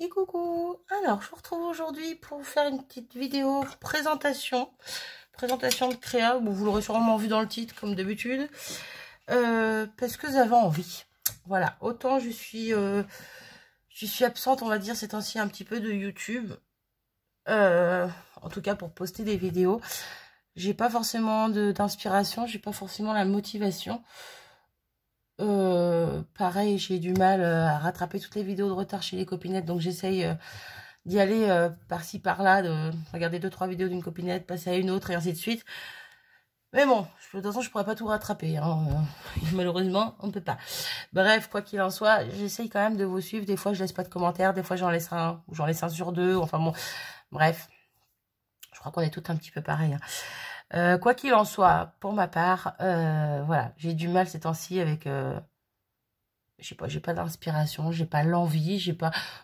Et coucou. Alors, je vous retrouve aujourd'hui pour vous faire une petite vidéo présentation de créa. Bon, vous l'aurez sûrement vu dans le titre, comme d'habitude. Parce que j'avais envie. Voilà, autant je suis absente, on va dire, ces temps-ci un petit peu de YouTube. En tout cas, pour poster des vidéos. J'ai pas forcément d'inspiration, j'ai pas forcément la motivation. Pareil, j'ai du mal à rattraper toutes les vidéos de retard chez les copinettes, donc j'essaye d'y aller par-ci par-là, de regarder 2-3 vidéos d'une copinette, passer à une autre et ainsi de suite. Mais bon, de toute façon, je pourrais pas tout rattraper, hein. Malheureusement, on ne peut pas. Bref, quoi qu'il en soit, j'essaye quand même de vous suivre. Des fois, je laisse pas de commentaires, des fois, j'en laisse un, ou j'en laisse un sur deux. Enfin bon, bref, je crois qu'on est tous un petit peu pareil, hein. Quoi qu'il en soit, pour ma part, voilà, j'ai du mal ces temps-ci avec, j'ai pas d'inspiration, j'ai pas l'envie,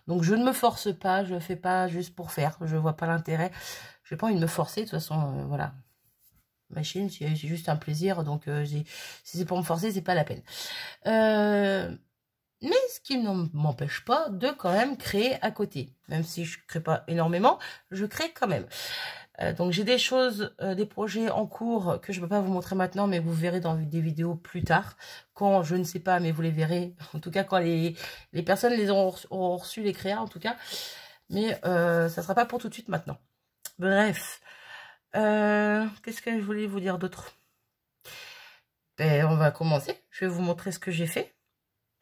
donc je ne me force pas, je fais pas juste pour faire, je vois pas l'intérêt, j'ai pas envie de me forcer, de toute façon, voilà, machine, c'est juste un plaisir, donc si c'est pour me forcer, c'est pas la peine. Mais ce qui ne m'empêche pas de quand même créer à côté, même si je crée pas énormément, je crée quand même. Donc j'ai des choses, des projets en cours que je ne peux pas vous montrer maintenant, mais vous verrez dans des vidéos plus tard. Quand, je ne sais pas, mais vous les verrez. En tout cas, quand les personnes les auront reçu, les créas en tout cas. Mais ça ne sera pas pour tout de suite maintenant. Bref. Qu'est-ce que je voulais vous dire d'autre? Ben, on va commencer. Je vais vous montrer ce que j'ai fait.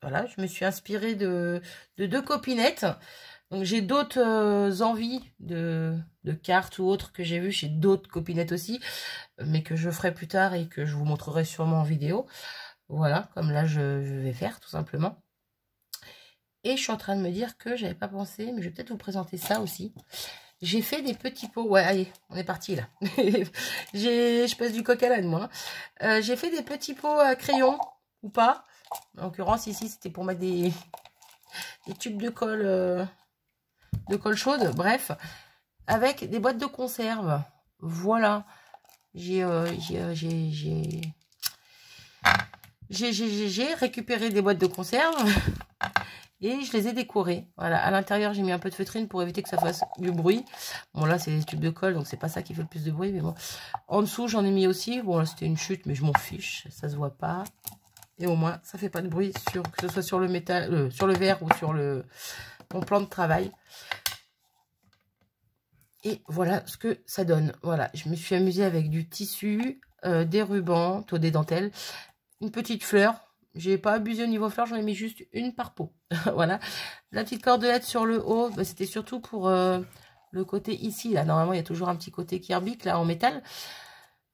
Voilà, je me suis inspirée de 2 copinettes. Donc j'ai d'autres envies de cartes ou autres que j'ai vues chez d'autres copinettes aussi, mais que je ferai plus tard et que je vous montrerai sûrement en vidéo. Voilà, comme là je vais faire tout simplement. Et je suis en train de me dire que j'avais pas pensé, mais je vais peut-être vous présenter ça aussi. J'ai fait des petits pots. Ouais, allez, on est parti là. Je passe du coq à l'âne, moi. J'ai fait des petits pots à crayon, ou pas. En l'occurrence, ici, c'était pour mettre des tubes de colle chaude, bref, avec des boîtes de conserve. Voilà, j'ai récupéré des boîtes de conserve et je les ai décorées. Voilà, à l'intérieur j'ai mis un peu de feutrine pour éviter que ça fasse du bruit. Bon là c'est des tubes de colle, donc c'est pas ça qui fait le plus de bruit, mais bon. En dessous j'en ai mis aussi. Bon là c'était une chute, mais je m'en fiche, ça se voit pas. Et au moins ça fait pas de bruit, que ce soit sur le métal, sur le verre ou sur mon plan de travail. Et voilà ce que ça donne. Voilà, je me suis amusée avec du tissu, des rubans, des dentelles, une petite fleur. J'ai pas abusé au niveau fleur, j'en ai mis juste une par pot. Voilà. La petite cordelette sur le haut, bah, c'était surtout pour le côté ici. Là, normalement, il y a toujours un petit côté kirbic là en métal.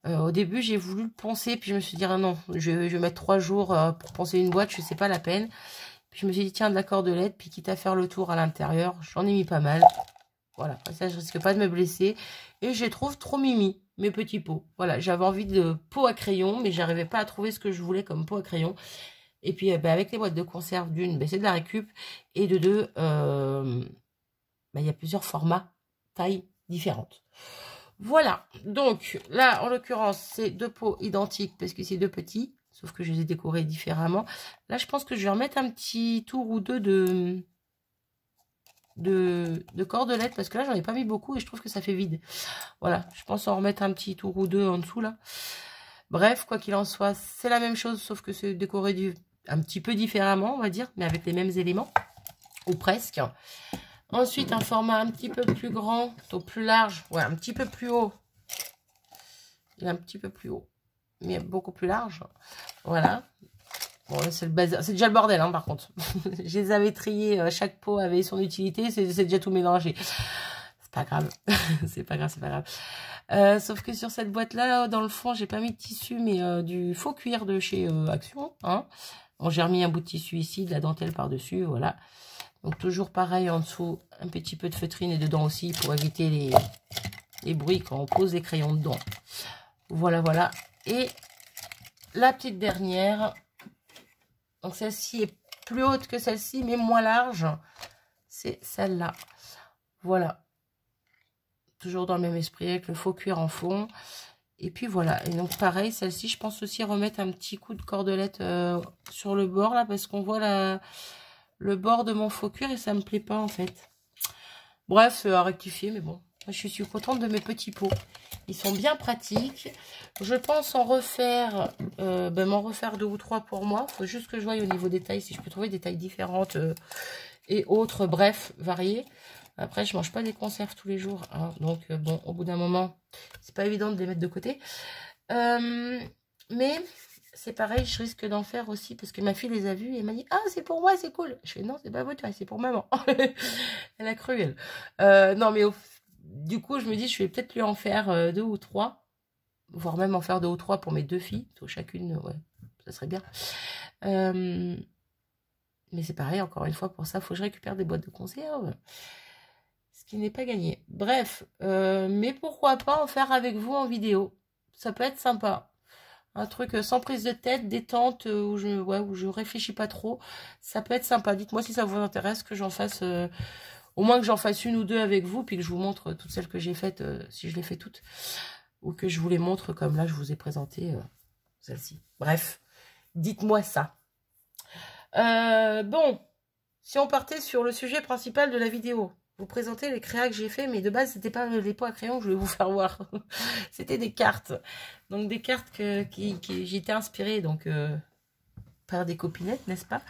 Au début, j'ai voulu le poncer, puis je me suis dit, ah non, je vais mettre 3 jours pour poncer une boîte, je sais pas la peine. Puis je me suis dit, tiens, de la cordelette, puis quitte à faire le tour à l'intérieur, j'en ai mis pas mal. Voilà, ça je risque pas de me blesser. Et je les trouve trop mimi, mes petits pots. Voilà, j'avais envie de pots à crayon, mais j'arrivais pas à trouver ce que je voulais comme pot à crayon. Et puis avec les boîtes de conserve, d'une, c'est de la récup. Et de deux, il y a plusieurs formats, tailles différentes. Voilà, donc là en l'occurrence c'est 2 pots identiques parce que c'est 2 petits. Sauf que je les ai décorés différemment. Là je pense que je vais remettre un petit tour ou deux de cordelettes parce que là j'en ai pas mis beaucoup et je trouve que ça fait vide. Voilà, je pense en remettre un petit tour ou deux en dessous là. Bref, quoi qu'il en soit, c'est la même chose sauf que c'est décoré un petit peu différemment, on va dire, mais avec les mêmes éléments ou presque. Ensuite un format un petit peu plus grand, plutôt plus large, ouais, un petit peu plus haut. Il est un petit peu plus haut, mais beaucoup plus large. Voilà. Bon, là, c'est le bazar. C'est déjà le bordel, hein, par contre. Je les avais triés, chaque pot avait son utilité, c'est déjà tout mélangé. C'est pas grave. C'est pas grave, c'est pas grave. Sauf que sur cette boîte-là, dans le fond, j'ai pas mis de tissu, mais du faux cuir de chez Action. Hein. Bon, j'ai remis un bout de tissu ici, de la dentelle par-dessus, voilà. Donc, toujours pareil, en dessous, un petit peu de feutrine et dedans aussi, pour éviter les bruits quand on pose les crayons dedans. Voilà, voilà. Et la petite dernière... Donc, celle-ci est plus haute que celle-ci, mais moins large. C'est celle-là. Voilà. Toujours dans le même esprit, avec le faux cuir en fond. Et puis, voilà. Et donc, pareil, celle-ci, je pense aussi remettre un petit coup de cordelette sur le bord, là, parce qu'on voit le bord de mon faux cuir et ça me plaît pas, en fait. Bref, c'est à rectifier, mais bon. Je suis contente de mes petits pots. Ils sont bien pratiques. Je pense en refaire, m'en refaire 2 ou 3 pour moi. Il faut juste que je voie au niveau des tailles, si je peux trouver des tailles différentes et autres, bref, variées. Après, je mange pas des conserves tous les jours. Hein, donc, bon, au bout d'un moment, c'est pas évident de les mettre de côté. Mais c'est pareil, je risque d'en faire aussi parce que ma fille les a vus et elle m'a dit « Ah, c'est pour moi, c'est cool !» Je fais « Non, c'est pas pour toi, c'est pour maman. » Elle a cru, elle. Non, mais du coup, je me dis, je vais peut-être lui en faire 2 ou 3, voire même en faire 2 ou 3 pour mes 2 filles. Chacune, ouais, ça serait bien. Mais c'est pareil, encore une fois, pour ça, il faut que je récupère des boîtes de conserve. Ce qui n'est pas gagné. Bref, mais pourquoi pas en faire avec vous en vidéo. Ça peut être sympa. Un truc sans prise de tête, détente, où je réfléchis pas trop. Ça peut être sympa. Dites-moi si ça vous intéresse que j'en fasse... au moins que j'en fasse 1 ou 2 avec vous, puis que je vous montre toutes celles que j'ai faites, si je les fais toutes. Ou que je vous les montre comme là, je vous ai présenté celle-ci. Bref, dites-moi ça. Bon, si on partait sur le sujet principal de la vidéo, vous présenter les créas que j'ai fait, mais de base, c'était pas les pots à crayon que je voulais vous faire voir. C'était des cartes. Donc, des cartes qui j'ai été inspirée donc, par des copinettes, n'est-ce pas?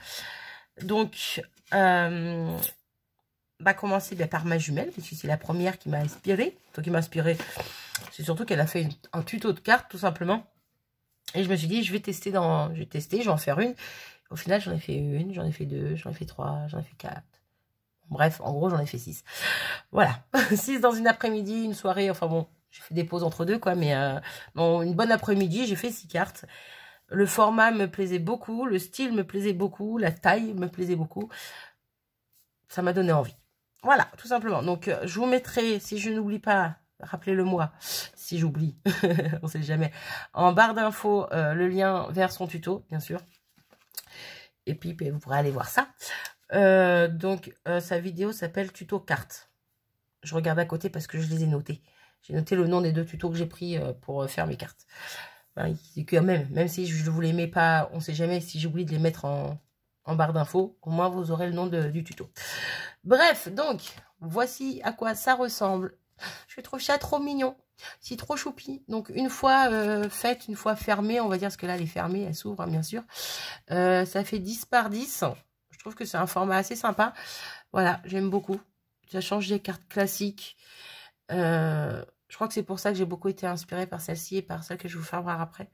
Donc, commencer par ma jumelle, parce que c'est la première qui m'a inspirée. Donc, qui m'a inspirée, c'est surtout qu'elle a fait un tuto de cartes, tout simplement. Et je me suis dit, je vais tester, je vais en faire une. Au final, j'en ai fait 1, j'en ai fait 2, j'en ai fait 3, j'en ai fait 4. Bref, en gros, j'en ai fait 6. Voilà. 6 dans une après-midi, une soirée. Enfin bon, j'ai fait des pauses entre deux, quoi. Mais bon, une bonne après-midi, j'ai fait 6 cartes. Le format me plaisait beaucoup. Le style me plaisait beaucoup. La taille me plaisait beaucoup. Ça m'a donné envie. Voilà, tout simplement. Donc, je vous mettrai, si je n'oublie pas, rappelez-le moi, si j'oublie, on sait jamais, en barre d'infos, le lien vers son tuto, bien sûr. Et puis, vous pourrez aller voir ça. Donc, sa vidéo s'appelle Tuto cartes. Je regarde à côté parce que je les ai notés. J'ai noté le nom des 2 tutos que j'ai pris pour faire mes cartes. Ben, quand même si je ne vous les mets pas, on ne sait jamais si j'oublie de les mettre en barre d'infos. Au moins, vous aurez le nom du tuto. Bref, donc, voici à quoi ça ressemble. Je trouve ça trop mignon. C'est trop choupi. Donc, une fois faite, une fois fermée, on va dire, parce que là, elle est fermée, elle s'ouvre, hein, bien sûr. Ça fait 10 par 10. Je trouve que c'est un format assez sympa. Voilà, j'aime beaucoup. Ça change des cartes classiques. Je crois que c'est pour ça que j'ai beaucoup été inspirée par celle-ci et par celle que je vais vous faire voir après.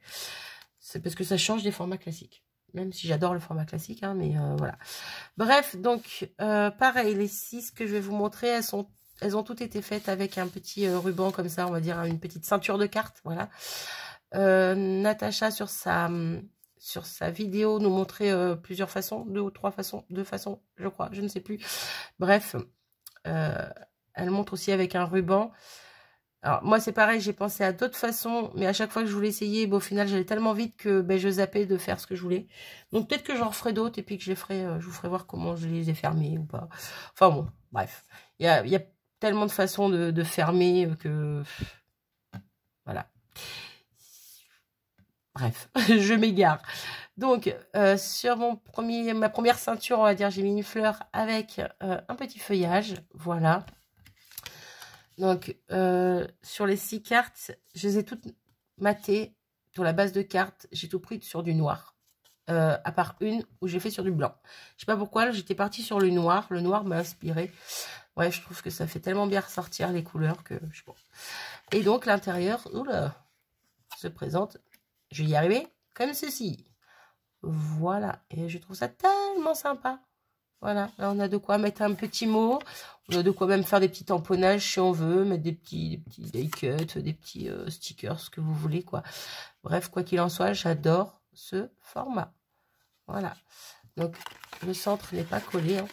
C'est parce que ça change des formats classiques. Même si j'adore le format classique, hein, mais voilà. Bref, donc, pareil, les 6 que je vais vous montrer, elles ont toutes été faites avec un petit ruban comme ça, on va dire, une petite ceinture de cartes, voilà. Natacha, sur sa vidéo, nous montrait plusieurs façons, 2 ou 3 façons, 2 façons, je crois, je ne sais plus. Bref, elle montre aussi avec un ruban. Alors, moi, c'est pareil, j'ai pensé à d'autres façons, mais à chaque fois que je voulais essayer, au final, j'allais tellement vite que je zappais de faire ce que je voulais. Donc, peut-être que j'en referai d'autres et puis que je vous ferai voir comment je les ai fermés ou pas. Enfin, bon, bref. Il y a tellement de façons de fermer que... Voilà. Bref, je m'égare. Donc, sur ma première ceinture, on va dire, j'ai mis une fleur avec un petit feuillage. Voilà. Donc, sur les 6 cartes, je les ai toutes matées. Sur la base de cartes, j'ai tout pris sur du noir. À part une où j'ai fait sur du blanc. Je sais pas pourquoi, j'étais partie sur le noir. Le noir m'a inspiré. Ouais, je trouve que ça fait tellement bien ressortir les couleurs que je sais pas. Et donc, l'intérieur, se présente. Je vais y arriver comme ceci. Voilà. Et je trouve ça tellement sympa. Voilà, là on a de quoi mettre un petit mot, on a de quoi même faire des petits tamponnages si on veut, mettre des petits die cuts, des petits stickers, ce que vous voulez, quoi. Bref, quoi qu'il en soit, j'adore ce format. Voilà, donc le centre n'est pas collé, hein.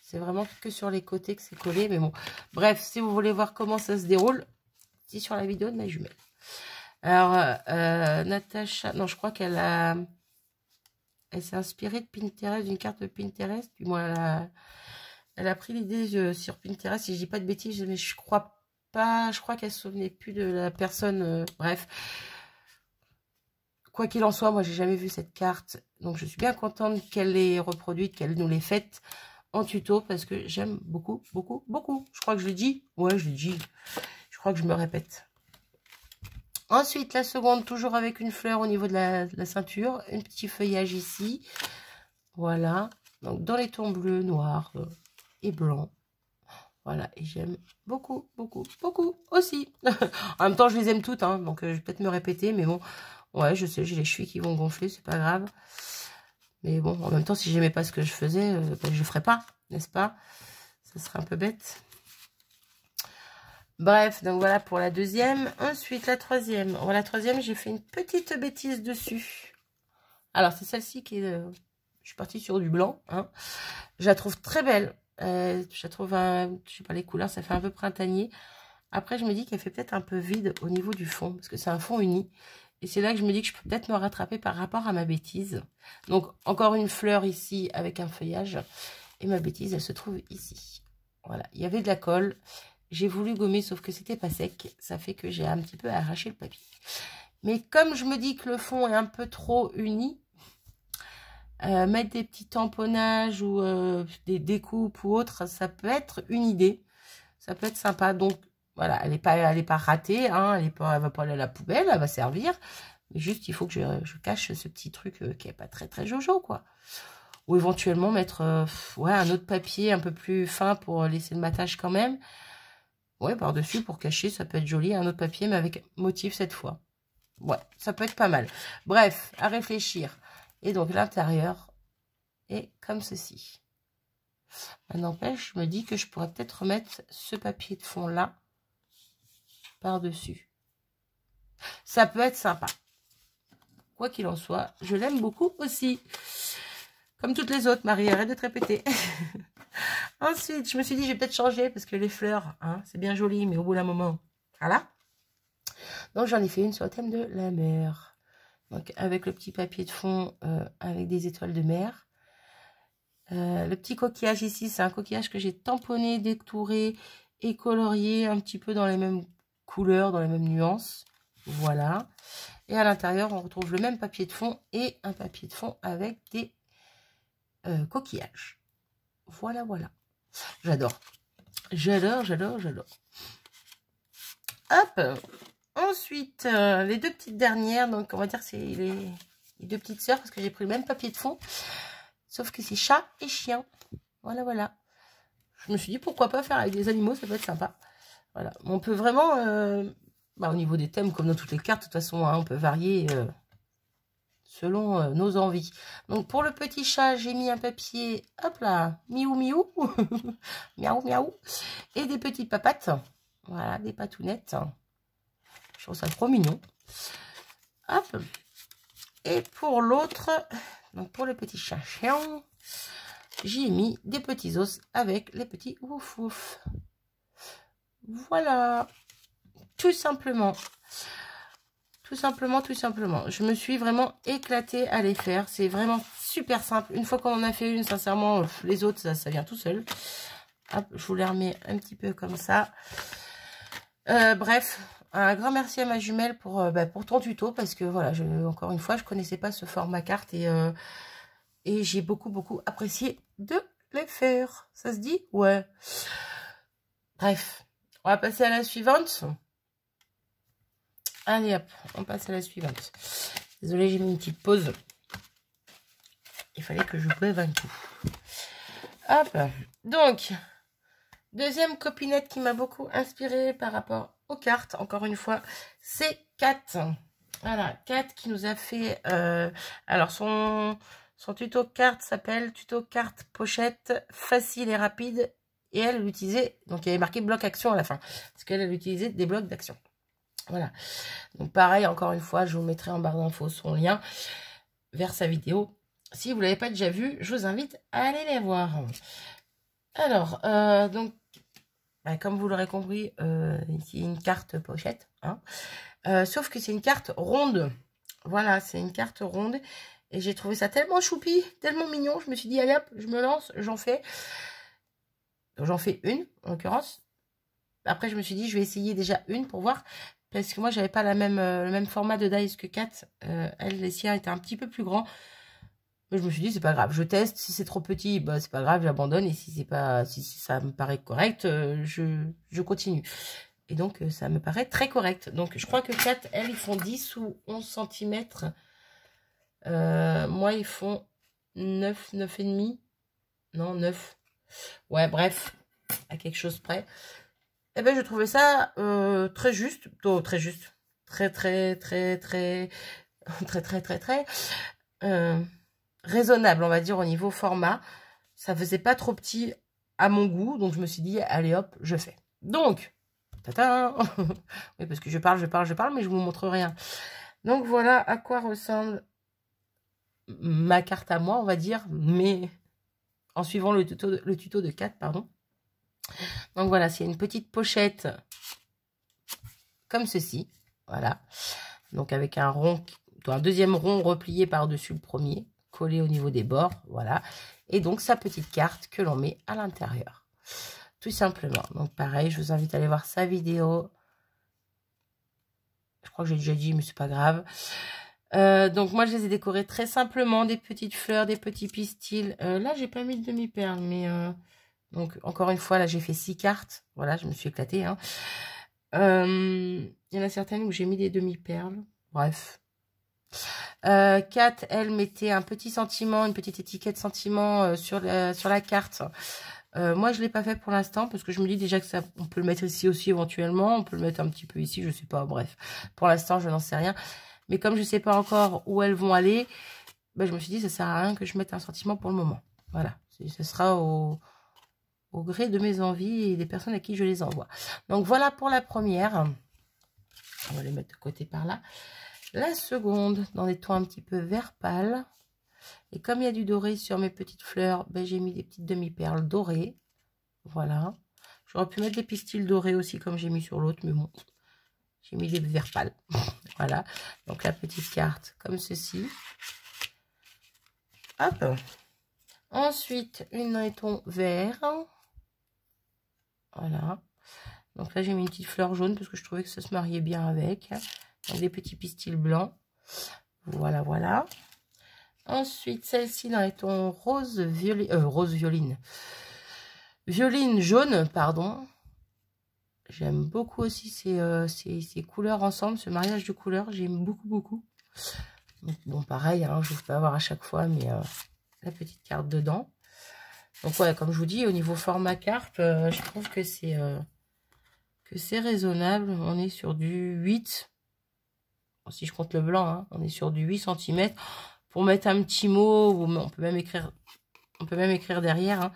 C'est vraiment que sur les côtés que c'est collé, mais bon. Bref, si vous voulez voir comment ça se déroule, c'est sur la vidéo de ma jumelle. Alors, Natacha, non, je crois qu'elle s'est inspirée de Pinterest, d'une carte de Pinterest. Puis moi, elle a pris l'idée sur Pinterest, si je dis pas de bêtises, mais je crois pas, je crois qu'elle se souvenait plus de la personne. Bref, quoi qu'il en soit, moi, j'ai jamais vu cette carte. Donc, je suis bien contente qu'elle l'ait reproduite, qu'elle nous l'ait faite. en tuto parce que j'aime beaucoup, beaucoup, beaucoup. Je crois que je l'ai dit. Ouais, je l'ai dit. Je crois que je me répète. Ensuite, la seconde, toujours avec une fleur au niveau de la ceinture. Un petit feuillage ici. Voilà. Donc, dans les tons bleus, noirs et blancs. Voilà. Et j'aime beaucoup, beaucoup, beaucoup aussi. En même temps, je les aime toutes. Hein, donc, je vais peut-être me répéter. Mais bon, ouais, je sais, j'ai les chevilles qui vont gonfler. C'est pas grave. Mais bon, en même temps, si j'aimais pas ce que je faisais, ben, je le ferais pas. N'est-ce pas? Ça serait un peu bête. Bref, donc voilà pour la deuxième. Ensuite, la troisième. Bon, la troisième, j'ai fait une petite bêtise dessus. Alors, c'est celle-ci qui est... je suis partie sur du blanc. Hein. Je la trouve très belle. Je la trouve, je sais pas les couleurs, ça fait un peu printanier. Après, je me dis qu'elle fait peut-être un peu vide au niveau du fond. Parce que c'est un fond uni. Et c'est là que je me dis que je peux peut-être me rattraper par rapport à ma bêtise. Donc, encore une fleur ici avec un feuillage. Et ma bêtise, elle se trouve ici. Voilà, il y avait de la colle. J'ai voulu gommer, sauf que c'était pas sec. Ça fait que j'ai un petit peu arraché le papier. Mais comme je me dis que le fond est un peu trop uni, mettre des petits tamponnages ou des découpes ou autre, ça peut être une idée. Ça peut être sympa. Donc, voilà, elle est pas ratée. Hein, elle va pas aller à la poubelle, elle va servir. Mais juste, il faut que je cache ce petit truc qui est pas très, très jojo, quoi. Ou éventuellement mettre ouais, un autre papier un peu plus fin pour laisser le matage quand même. Ouais, par-dessus, pour cacher, ça peut être joli. Un autre papier, mais avec motif cette fois. Ouais, ça peut être pas mal. Bref, à réfléchir. Et donc, l'intérieur est comme ceci. N'empêche, je me dis que je pourrais peut-être remettre ce papier de fond-là par-dessus. Ça peut être sympa. Quoi qu'il en soit, je l'aime beaucoup aussi. Comme toutes les autres, Marie, arrête de te répéter. Ensuite, je me suis dit, je vais peut-être changer parce que les fleurs, hein, c'est bien joli, mais au bout d'un moment, voilà. Donc, j'en ai fait une sur le thème de la mer. Donc, avec le petit papier de fond, avec des étoiles de mer. Le petit coquillage ici, c'est un coquillage que j'ai tamponné, détouré et colorié un petit peu dans les mêmes couleurs, dans les mêmes nuances. Voilà. Et à l'intérieur, on retrouve le même papier de fond et un papier de fond avec des coquillages. Voilà, voilà. J'adore. J'adore, j'adore, j'adore. Hop. Ensuite, les deux petites dernières. Donc, on va dire que c'est les deux petites sœurs parce que j'ai pris le même papier de fond. Sauf que c'est chat et chien. Voilà, voilà. Je me suis dit, pourquoi pas faire avec des animaux, ça peut être sympa. Voilà. On peut vraiment, au niveau des thèmes, comme dans toutes les cartes, de toute façon, hein, on peut varier selon nos envies. Donc, pour le petit chat, j'ai mis un papier, hop là, miou miou, miaou miaou, et des petites papates. Voilà, des patounettes. Je trouve ça trop mignon. Hop. Et pour l'autre, donc pour le petit chat chien, j'y ai mis des petits os avec les petits ouf ouf. Voilà. Tout simplement. Tout simplement, tout simplement. Je me suis vraiment éclatée à les faire. C'est vraiment super simple. Une fois qu'on en a fait une, sincèrement, les autres, ça vient tout seul. Hop, je vous les remets un petit peu comme ça. Bref, un grand merci à ma jumelle pour ton tuto. Parce que voilà, encore une fois, je connaissais pas ce format carte. Et j'ai beaucoup, beaucoup apprécié de les faire. Ça se dit? Ouais. Bref, on va passer à la suivante. Allez hop, on passe à la suivante. Désolée, j'ai mis une petite pause. Il fallait que je boive un coup. Hop, donc, deuxième copinette qui m'a beaucoup inspirée par rapport aux cartes. Encore une fois, c'est Kat. Voilà, Kat qui nous a fait... alors, son tuto carte s'appelle tuto carte pochette facile et rapide. Et elle l'utilisait, donc il y avait marqué bloc action à la fin. Parce qu'elle utilisait des blocs d'action. Voilà. Donc pareil, encore une fois, je vous mettrai en barre d'infos son lien vers sa vidéo. Si vous ne l'avez pas déjà vu, je vous invite à aller les voir. Alors, donc, comme vous l'aurez compris, c'est une carte pochette. Hein, sauf que c'est une carte ronde. Voilà, c'est une carte ronde. Et j'ai trouvé ça tellement choupi, tellement mignon. Je me suis dit, allez hop, je me lance, j'en fais. J'en fais une, en l'occurrence. Après, je me suis dit, je vais essayer déjà une pour voir. Parce que moi, j'avais pas le même format de dice que Kat. Elle, les siens étaient un petit peu plus grands. Mais je me suis dit, c'est pas grave, je teste. Si c'est trop petit, bah, c'est pas grave, j'abandonne. Et si c'est pas, si ça me paraît correct, je continue. Et donc, ça me paraît très correct. Donc, je crois que 4, elles, ils font 10 ou 11 cm. Moi, ils font 9, 9,5. Non, 9. Ouais, bref, à quelque chose près. Eh ben, je trouvais ça très juste. Oh, très juste. Très, très, très, très, très, très, très, très raisonnable, on va dire, au niveau format. Ça faisait pas trop petit à mon goût. Donc, je me suis dit, allez hop, je fais. Donc, tata. Oui, parce que je parle, mais je vous montre rien. Donc, voilà à quoi ressemble ma carte à moi, on va dire, mais en suivant le tuto de 4, pardon. Donc voilà, c'est une petite pochette comme ceci, voilà. Donc avec un rond, un deuxième rond replié par-dessus le premier, collé au niveau des bords, voilà. Et donc sa petite carte que l'on met à l'intérieur, tout simplement. Donc pareil, je vous invite à aller voir sa vidéo. Je crois que j'ai déjà dit, mais c'est pas grave. Donc moi je les ai décorés très simplement, des petites fleurs, des petits pistils. Là j'ai pas mis de demi-perles, mais donc encore une fois là j'ai fait 6 cartes. Voilà, je me suis éclatée. Hein. Il y en a certaines où j'ai mis des demi-perles. Bref. 4, elle mettait un petit sentiment, une petite étiquette sentiment sur la carte. Moi je l'ai pas fait pour l'instant parce que je me dis déjà que ça, on peut le mettre ici aussi éventuellement. On peut le mettre un petit peu ici, je sais pas. Bref, pour l'instant je n'en sais rien. Mais comme je ne sais pas encore où elles vont aller, ben je me suis dit, ça sert à rien que je mette un sentiment pour le moment. Voilà, ce sera au gré de mes envies et des personnes à qui je les envoie. Donc voilà pour la première. On va les mettre de côté par là. La seconde, dans des tons un petit peu vert pâle. Et comme il y a du doré sur mes petites fleurs, ben j'ai mis des petites demi-perles dorées. Voilà. J'aurais pu mettre des pistils dorés aussi, comme j'ai mis sur l'autre, mais bon. J'ai mis des verts pâles. Voilà. Donc la petite carte comme ceci. Hop. Ensuite, une dans les tons verts. Voilà. Donc là, j'ai mis une petite fleur jaune parce que je trouvais que ça se mariait bien avec. Donc des petits pistils blancs. Voilà, voilà. Ensuite, celle-ci dans les tons rose violine. Violine jaune, pardon. J'aime beaucoup aussi ces couleurs ensemble, ce mariage de couleurs. J'aime beaucoup, beaucoup. Donc, bon, pareil, hein, je ne vais pas avoir à chaque fois, mais la petite carte dedans. Donc, ouais, comme je vous dis, au niveau format carte, je trouve que c'est raisonnable. On est sur du 8. Bon, si je compte le blanc, hein, on est sur du 8 cm. Pour mettre un petit mot, on peut même écrire derrière. Hein,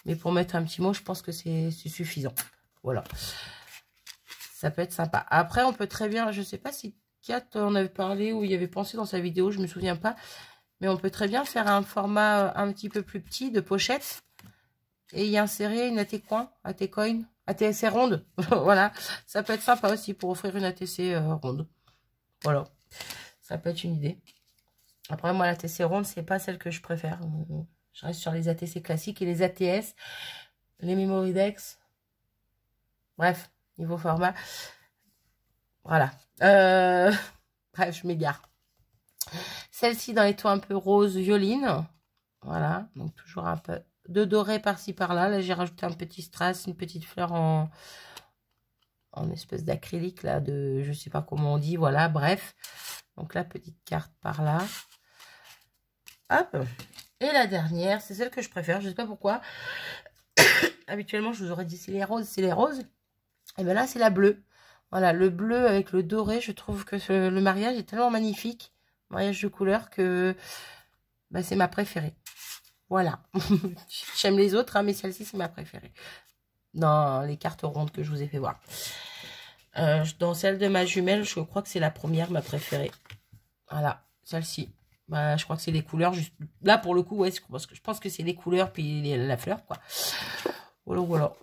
mais pour mettre un petit mot, je pense que c'est suffisant. Voilà. Ça peut être sympa. Après, on peut très bien, je sais pas si Kat en avait parlé ou il avait pensé dans sa vidéo, je me souviens pas. Mais on peut très bien faire un format un petit peu plus petit de pochette et y insérer une AT-coin, AT-coin, ATC ronde. Voilà, ça peut être sympa aussi pour offrir une ATC ronde. Voilà, ça peut être une idée. Après, moi, l'ATC ronde, c'est pas celle que je préfère. Je reste sur les ATC classiques et les ATS, les Memory Dex. Bref. Niveau format, voilà. Bref, je m'égare. Celle-ci dans les tons un peu rose violine. Voilà, donc toujours un peu de doré par-ci par-là. Là, j'ai rajouté un petit strass, une petite fleur en espèce d'acrylique, là, de je sais pas comment on dit. Voilà, bref. Donc la petite carte par là. Hop. Et la dernière, c'est celle que je préfère. Je sais pas pourquoi. Habituellement, je vous aurais dit c'est les roses, c'est les roses. Et bien là, c'est la bleue. Voilà, le bleu avec le doré, je trouve que le mariage est tellement magnifique. Mariage de couleurs que bah, c'est ma préférée. Voilà. J'aime les autres, hein, mais celle-ci, c'est ma préférée. Dans les cartes rondes que je vous ai fait voir. Dans celle de ma jumelle, je crois que c'est la première, ma préférée. Voilà, celle-ci. Bah, je crois que c'est les couleurs. Juste... Là, pour le coup, ouais, parce que je pense que c'est les couleurs puis la fleur, quoi. Voilà, voilà.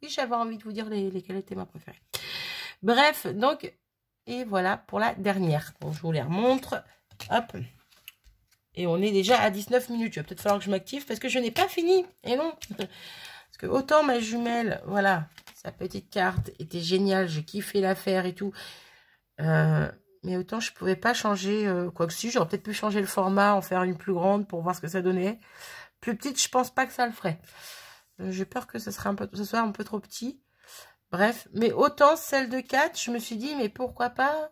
Et j'avais envie de vous dire lesquelles étaient ma préférée. Bref, donc, et voilà pour la dernière. Donc, je vous les remontre. Hop. Et on est déjà à 19 minutes. Il va peut-être falloir que je m'active parce que je n'ai pas fini. Et non. Parce que autant ma jumelle, voilà, sa petite carte était géniale. J'ai kiffé la faire et tout. Mais autant je pouvais pas changer, quoi que si, j'aurais peut-être pu changer le format, en faire une plus grande pour voir ce que ça donnait. Plus petite, je pense pas que ça le ferait. J'ai peur que ce soit un peu trop petit. Bref, mais autant celle de 4, je me suis dit, mais pourquoi pas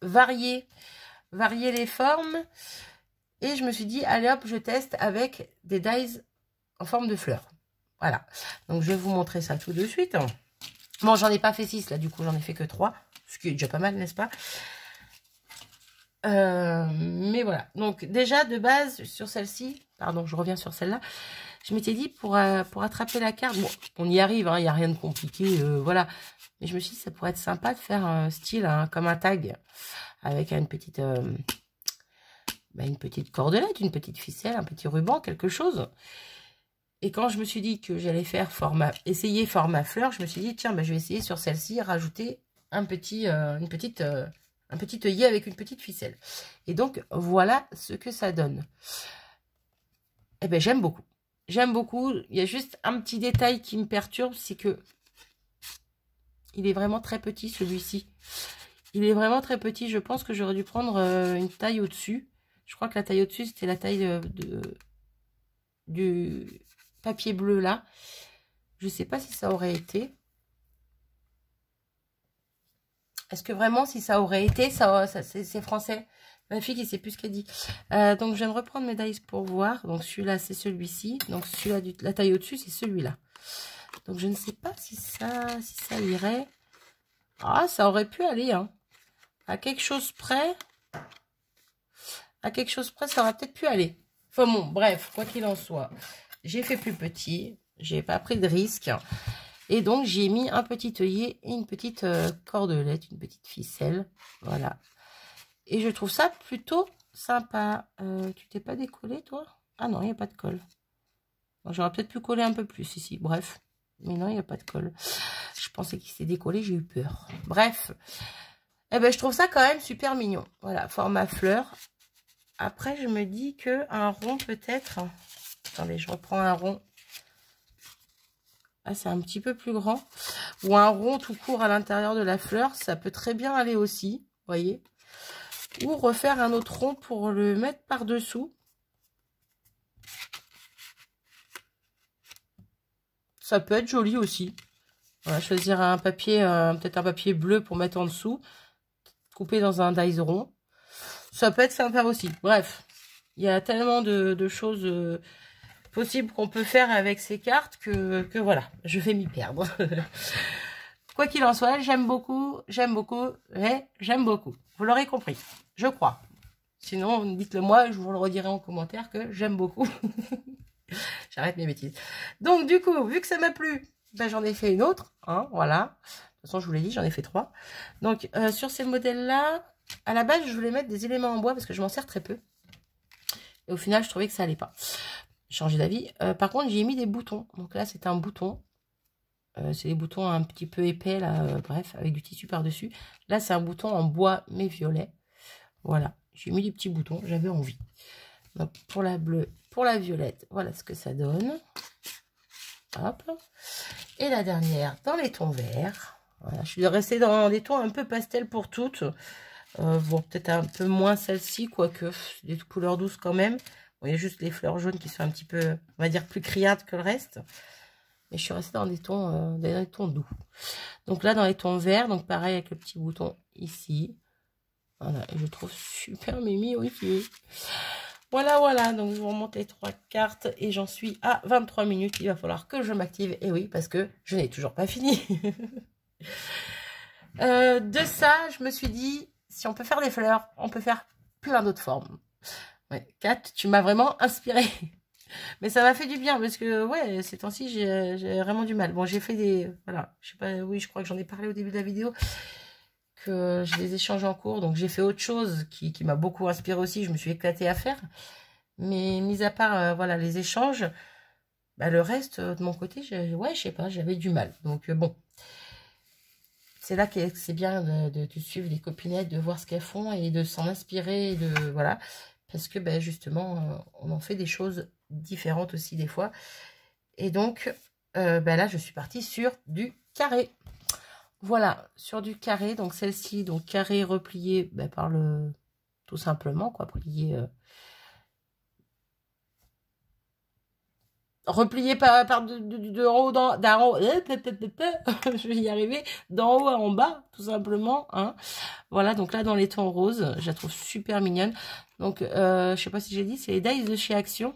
varier les formes. Et je me suis dit, allez hop, je teste avec des dies en forme de fleurs. Voilà. Donc, je vais vous montrer ça tout de suite. Bon, j'en ai pas fait 6, là, du coup, j'en ai fait que 3. Ce qui est déjà pas mal, n'est-ce pas? Mais voilà. Donc, déjà, de base, sur celle-ci, pardon, je reviens sur celle-là, je m'étais dit, pour attraper la carte, bon, on y arrive, hein, il n'y a rien de compliqué, voilà. Mais je me suis dit, ça pourrait être sympa de faire un style, hein, comme un tag, avec une petite cordelette, une petite ficelle, un petit ruban, quelque chose. Et quand je me suis dit que j'allais faire essayer format fleur, je me suis dit, tiens, je vais essayer sur celle-ci, rajouter un petit œillet avec une petite ficelle. Et donc, voilà ce que ça donne. Eh bien, j'aime beaucoup. J'aime beaucoup. Il y a juste un petit détail qui me perturbe, c'est que il est vraiment très petit, celui-ci. Il est vraiment très petit. Je pense que j'aurais dû prendre une taille au-dessus. Je crois que la taille au-dessus, c'était la taille du papier bleu, là. Je ne sais pas si ça aurait été. Est-ce que vraiment, si ça aurait été, c'est français? Ma fille qui sait plus ce qu'elle dit. Donc, je viens de reprendre mes dies pour voir. Donc, celui-là, c'est celui-ci. Donc, celui-là, la taille au-dessus, c'est celui-là. Donc, je ne sais pas si ça irait. Ah, ça aurait pu aller, hein. À quelque chose près, ça aurait peut-être pu aller. Enfin bon, bref, quoi qu'il en soit, j'ai fait plus petit. J'ai pas pris de risque. Et donc, j'ai mis un petit œillet et une petite cordelette, une petite ficelle. Voilà. Et je trouve ça plutôt sympa. Tu t'es pas décollé, toi? Ah non, il n'y a pas de colle. J'aurais peut-être pu coller un peu plus ici. Bref. Mais non, il n'y a pas de colle. Je pensais qu'il s'est décollé, j'ai eu peur. Bref. Eh ben, je trouve ça quand même super mignon. Voilà, format fleur. Après, je me dis que un rond peut-être... Attendez, je reprends un rond. Ah, c'est un petit peu plus grand. Ou un rond tout court à l'intérieur de la fleur. Ça peut très bien aller aussi. Vous voyez? Ou refaire un autre rond pour le mettre par-dessous. Ça peut être joli aussi. Voilà, choisir un papier, peut-être un papier bleu pour mettre en dessous. Couper dans un dies rond. Ça peut être sympa aussi. Bref, il y a tellement de choses possibles qu'on peut faire avec ces cartes que voilà, je vais m'y perdre. Quoi qu'il en soit, j'aime beaucoup, et j'aime beaucoup. Vous l'aurez compris, je crois. Sinon, dites-le moi, je vous le redirai en commentaire que j'aime beaucoup. J'arrête mes bêtises. Donc, du coup, vu que ça m'a plu, j'en ai fait une autre. Hein, voilà. De toute façon, je vous l'ai dit, j'en ai fait 3. Donc, sur ces modèles-là, à la base, je voulais mettre des éléments en bois parce que je m'en sers très peu. Et au final, je trouvais que ça allait pas. J'ai changé d'avis. Par contre, j'ai mis des boutons. Donc là, c'est un bouton. C'est des boutons un petit peu épais, là, bref, avec du tissu par-dessus. Là, c'est un bouton en bois, mais violet. Voilà. J'ai mis des petits boutons, j'avais envie. Donc, pour la bleue, pour la violette, voilà ce que ça donne. Hop. Et la dernière, dans les tons verts. Voilà, je suis restée dans des tons un peu pastel pour toutes. Bon, peut-être un peu moins celle-ci, quoique des couleurs douces quand même. Bon, il y a juste les fleurs jaunes qui sont un petit peu, on va dire, plus criardes que le reste. Mais je suis restée dans des tons doux. Donc là, dans les tons verts, donc pareil avec le petit bouton ici. Voilà, et je trouve super mimi aussi. Voilà, voilà, donc je vous remonte les 3 cartes et j'en suis à 23 minutes. Il va falloir que je m'active. Et oui, parce que je n'ai toujours pas fini. De ça, je me suis dit, si on peut faire des fleurs, on peut faire plein d'autres formes. Ouais, Kat, tu m'as vraiment inspirée. Mais ça m'a fait du bien parce que, ouais, ces temps-ci, j'ai vraiment du mal. Bon, j'ai fait des... Voilà, je sais pas, oui, je crois que j'en ai parlé au début de la vidéo. Que je les échange en cours. Donc, j'ai fait autre chose qui m'a beaucoup inspiré aussi. Je me suis éclatée à faire. Mais, mis à part, voilà, les échanges, le reste, de mon côté, ouais, je sais pas, j'avais du mal. Donc, bon. C'est là que c'est bien de suivre les copinettes, de voir ce qu'elles font et de s'en inspirer, voilà, parce que justement, on en fait des choses différentes aussi des fois. Et donc, là, je suis partie sur du carré. Voilà, sur du carré, donc celle-ci, donc carré replié ben, par le... Tout simplement, quoi, plié... replié par de haut d'en haut, je vais y arriver, d'en haut en bas, tout simplement, hein. Voilà, donc là, dans les tons roses, je la trouve super mignonne. Donc, je sais pas si j'ai dit, c'est les dies de chez Action.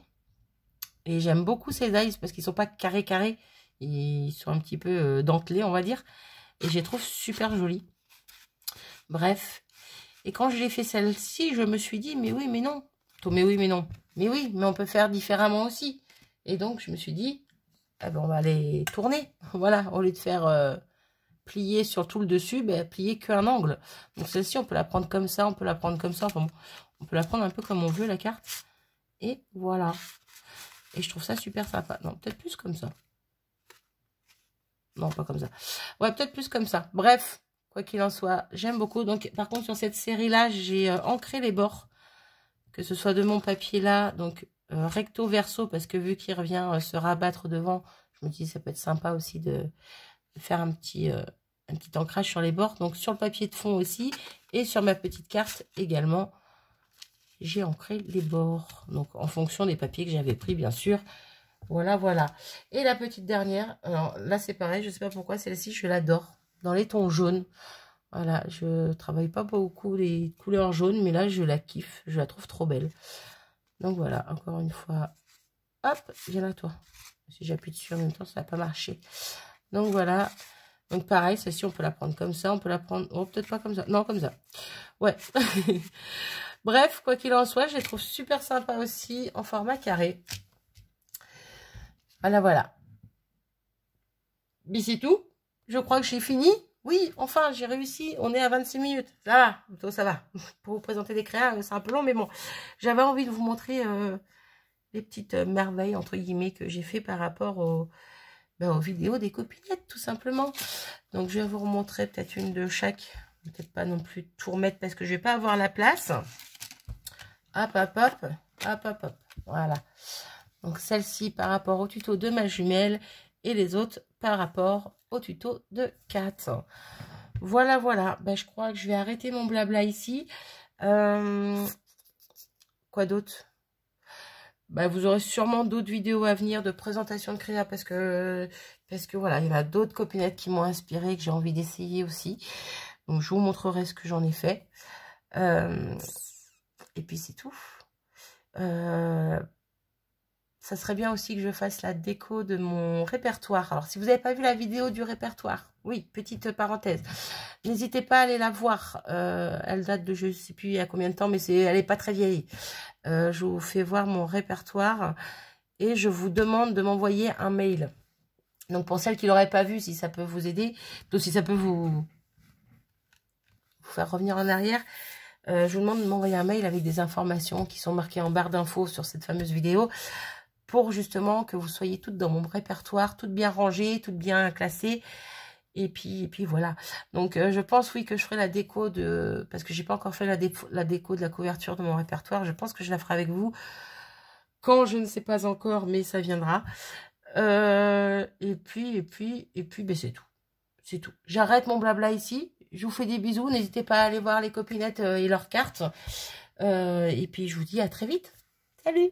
Et j'aime beaucoup ces dies parce qu'ils sont pas carrés, ils sont un petit peu dentelés, on va dire. Et je les trouve super jolies. Bref. Et quand j'ai fait celle-ci, je me suis dit, mais oui, mais non. Mais oui, mais non. Mais oui, mais on peut faire différemment aussi. Et donc, je me suis dit, eh ben, on va les tourner. Voilà, au lieu de faire plier sur tout le dessus, ben, plier qu'un angle. Donc, celle-ci, on peut la prendre comme ça, on peut la prendre comme ça. Enfin, bon, on peut la prendre un peu comme on veut, la carte. Et voilà. Et je trouve ça super sympa. Non, peut-être plus comme ça. Non, pas comme ça. Ouais, peut-être plus comme ça. Bref, quoi qu'il en soit, j'aime beaucoup. Donc, par contre, sur cette série-là, j'ai ancré les bords. Que ce soit de mon papier là, donc recto verso, parce que vu qu'il revient se rabattre devant, je me dis ça peut être sympa aussi de faire un petit ancrage sur les bords. Donc, sur le papier de fond aussi, et sur ma petite carte également, j'ai ancré les bords. Donc, en fonction des papiers que j'avais pris, bien sûr. Voilà, voilà. Et la petite dernière, alors là, c'est pareil, je sais pas pourquoi, celle-ci, je l'adore. Dans les tons jaunes. Voilà, je travaille pas beaucoup les couleurs jaunes, mais là, je la kiffe. Je la trouve trop belle. Donc, voilà, encore une fois. Hop, viens là, toi. Si j'appuie dessus en même temps, ça va pas marcher. Donc, voilà. Donc, pareil, celle-ci, on peut la prendre comme ça. On peut la prendre... Oh, peut-être pas comme ça. Non, comme ça. Ouais. Bref, quoi qu'il en soit, je les trouve super sympa aussi en format carré. Voilà, voilà. Mais c'est tout. Je crois que j'ai fini. Oui, enfin, j'ai réussi. On est à 26 minutes. Ça va, ça va. Pour vous présenter des créas, c'est un peu long, mais bon. J'avais envie de vous montrer les petites merveilles, entre guillemets, que j'ai fait par rapport aux vidéos des copinettes, tout simplement. Donc, je vais vous remontrer peut-être une de chaque. Peut-être pas non plus tout remettre parce que je vais pas avoir la place. Hop, hop, hop. Hop, hop, hop. Voilà. Donc, celle-ci par rapport au tuto de ma jumelle et les autres par rapport au tuto de Kat. Voilà, voilà. Ben, je crois que je vais arrêter mon blabla ici. Quoi d'autre? Ben, vous aurez sûrement d'autres vidéos à venir de présentation de créa parce que voilà, il y en a d'autres copinettes qui m'ont inspiré que j'ai envie d'essayer aussi. Donc, je vous montrerai ce que j'en ai fait. Et puis, c'est tout. Ça serait bien aussi que je fasse la déco de mon répertoire. Alors, si vous n'avez pas vu la vidéo du répertoire, oui, petite parenthèse, n'hésitez pas à aller la voir. Elle date de je ne sais plus il y a combien de temps, mais elle n'est pas très vieille. Je vous fais voir mon répertoire et je vous demande de m'envoyer un mail. Donc, pour celles qui ne l'auraient pas vu, si ça peut vous aider, donc si ça peut vous faire revenir en arrière, je vous demande de m'envoyer un mail avec des informations qui sont marquées en barre d'infos sur cette fameuse vidéo, pour justement que vous soyez toutes dans mon répertoire, toutes bien rangées, toutes bien classées. Et puis voilà. Donc, je pense, oui, que je ferai la déco de... Parce que j'ai pas encore fait la déco de la couverture de mon répertoire. Je pense que je la ferai avec vous. Quand, je ne sais pas encore, mais ça viendra. Et puis, ben, c'est tout. C'est tout. J'arrête mon blabla ici. Je vous fais des bisous. N'hésitez pas à aller voir les copinettes et leurs cartes. Et puis, je vous dis à très vite. Salut!